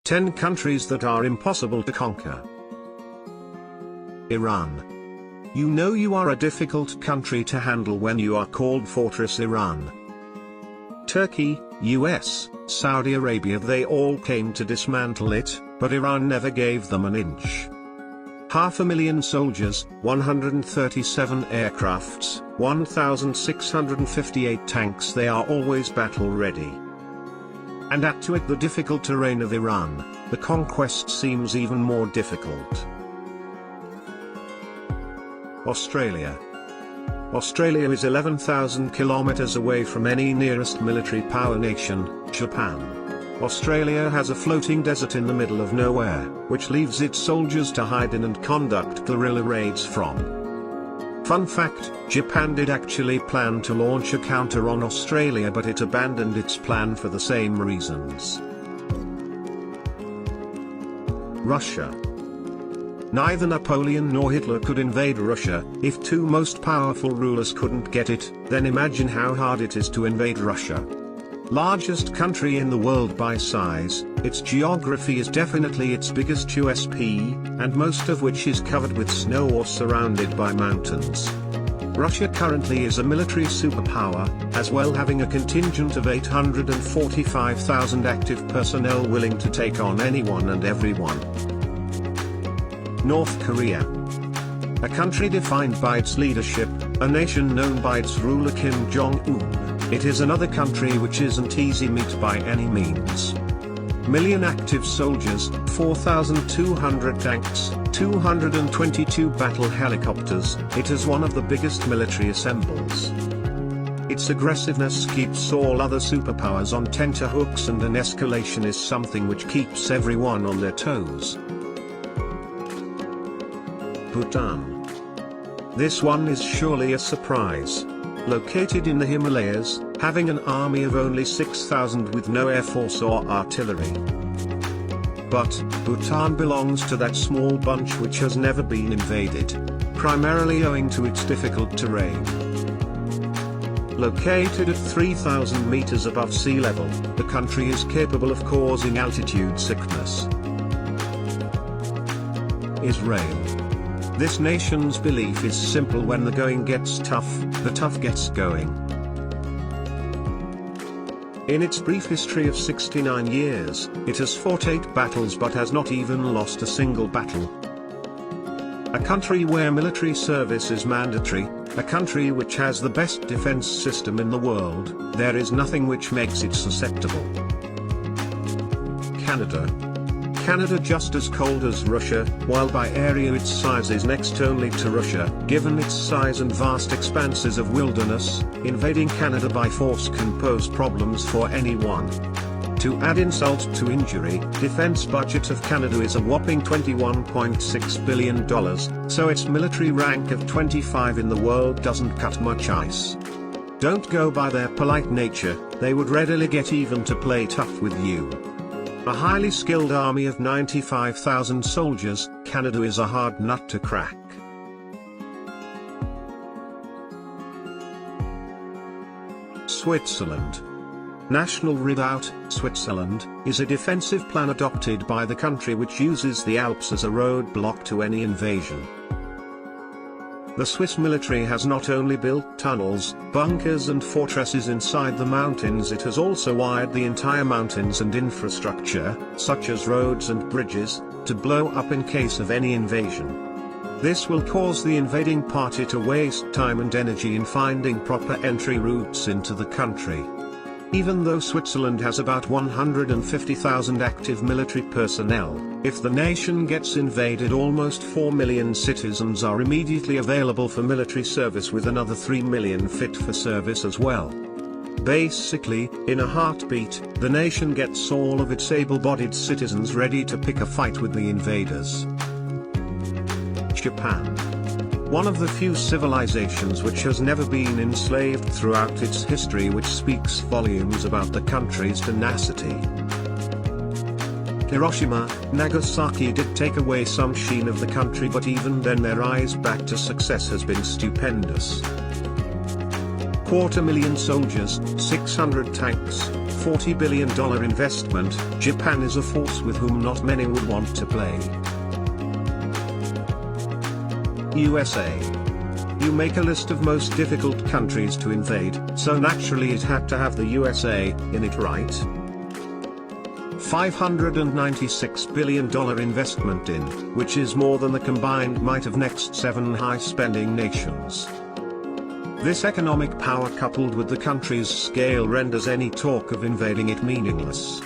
10 countries that are impossible to conquer. Iran. You know you are a difficult country to handle when you are called Fortress Iran. Turkey, US, Saudi Arabia, they all came to dismantle it, but Iran never gave them an inch. 500,000 soldiers, 137 aircrafts, 1,658 tanks, they are always battle ready. And add to it the difficult terrain of Iran, the conquest seems even more difficult. Australia. Australia is 11,000 kilometers away from any nearest military power nation, Japan. Australia has a floating desert in the middle of nowhere, which leaves its soldiers to hide in and conduct guerrilla raids from. Fun fact, Japan did actually plan to launch a counter on Australia, but it abandoned its plan for the same reasons. Russia. Neither Napoleon nor Hitler could invade Russia. If two most powerful rulers couldn't get it, then imagine how hard it is to invade Russia. Largest country in the world by size, its geography is definitely its biggest USP, and most of which is covered with snow or surrounded by mountains. Russia currently is a military superpower, as well having a contingent of 845,000 active personnel willing to take on anyone and everyone. North Korea. A country defined by its leadership, a nation known by its ruler Kim Jong-un. It is another country which isn't easy meat by any means. Million active soldiers, 4,200 tanks, 222 battle helicopters, it is one of the biggest military assembles. Its aggressiveness keeps all other superpowers on tenterhooks, and an escalation is something which keeps everyone on their toes. Bhutan. This one is surely a surprise. Located in the Himalayas, having an army of only 6,000 with no air force or artillery. But, Bhutan belongs to that small bunch which has never been invaded, primarily owing to its difficult terrain. Located at 3,000 meters above sea level, the country is capable of causing altitude sickness. Israel. This nation's belief is simple: when the going gets tough, the tough gets going. In its brief history of 69 years, it has fought 8 battles but has not even lost a single battle. A country where military service is mandatory, a country which has the best defense system in the world, there is nothing which makes it susceptible. Canada. Canada just as cold as Russia, while by area its size is next only to Russia. Given its size and vast expanses of wilderness, invading Canada by force can pose problems for anyone. To add insult to injury, defense budget of Canada is a whopping $21.6 billion, so its military rank of 25 in the world doesn't cut much ice. Don't go by their polite nature, they would readily get even to play tough with you. A highly skilled army of 95,000 soldiers, Canada is a hard nut to crack. Switzerland. National Redoubt, Switzerland, is a defensive plan adopted by the country which uses the Alps as a roadblock to any invasion. The Swiss military has not only built tunnels, bunkers and fortresses inside the mountains, it has also wired the entire mountains and infrastructure, such as roads and bridges, to blow up in case of any invasion. This will cause the invading party to waste time and energy in finding proper entry routes into the country. Even though Switzerland has about 150,000 active military personnel, if the nation gets invaded, almost 4 million citizens are immediately available for military service, with another 3 million fit for service as well. Basically, in a heartbeat, the nation gets all of its able-bodied citizens ready to pick a fight with the invaders. Japan. One of the few civilizations which has never been enslaved throughout its history, which speaks volumes about the country's tenacity. Hiroshima, Nagasaki did take away some sheen of the country, but even then their rise back to success has been stupendous. 250,000 soldiers, 600 tanks, $40 billion investment, Japan is a force with whom not many would want to play. USA. You make a list of most difficult countries to invade, so naturally it had to have the USA in it, right? $596 billion investment in, which is more than the combined might of next 7 high-spending nations. This economic power coupled with the country's scale renders any talk of invading it meaningless.